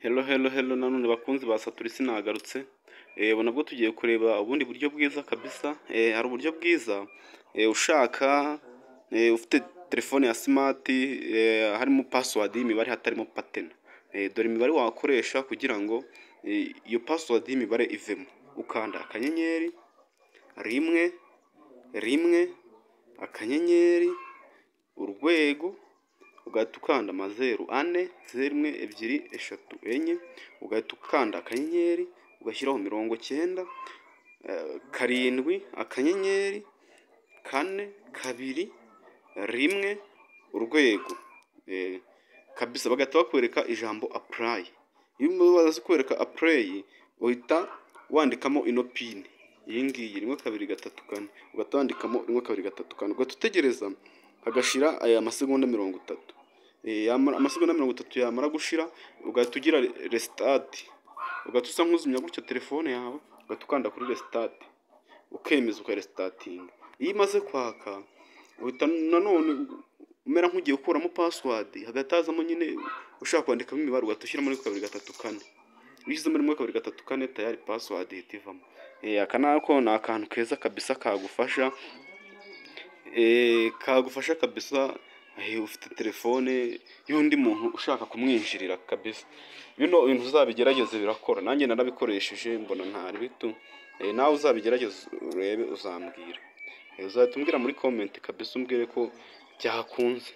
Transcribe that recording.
Hello nanone bakunzi ba Saturisi nagarutse. Ubu nabwo tugiye kureba ubundi buryo bwiza kabisa. Hari uburyo bwiza ushaka ufite telefone ya smart harimo password y'imibare hatarimo pattern. Dore imibare wakoresha kugira ngo iyo password y'imibare ivemo. Ukanda akanyenyeri rimwe akanyenyeri urwego ugahita ukanda 0 4 0 1 2 3 4 ugahita ukanda akanyenyeri ugashyiraho 90 karindwi akanyenyeri 4 2 1 urwego kabisa bagahita bakwereka ijambo apply. Iyo baza kwereka apply uhita wandikamo ino pin iyi ngiyi 1 2 3 4 ugahita wandikamo 1 2 3 4 ugahita utegereza agashira aya masegonda 30. Amasegonda 30 yamara gushira ugahita ugira restart, ugahita usa nk'uzimya gutyo telefone yawe ugahita ukanda kuri restart ukemeza ukarestartinga. Iyo imaze kwaka uhita nanone umera nk'ugiye gukuramo password hagati hazamo nyine ushaka kwandikamo imibare ugahita ushyiramo 1 2 3 4 wishyizemo 1 2 3 4 tayari password ihita ivamo. Aka nako ni akantu keza kabisa kagufasha kabisa ufite telefone y'undi muntu ushaka kumwinjirira kabisa. Bino ibintu uzabigerageze birakora, nanjye narabikoresheje mbona ntari bitu. Nawe uzabigerageze urebe uzambwira, uzahita umbwira muri comment kabisa umbwire ko byakunze.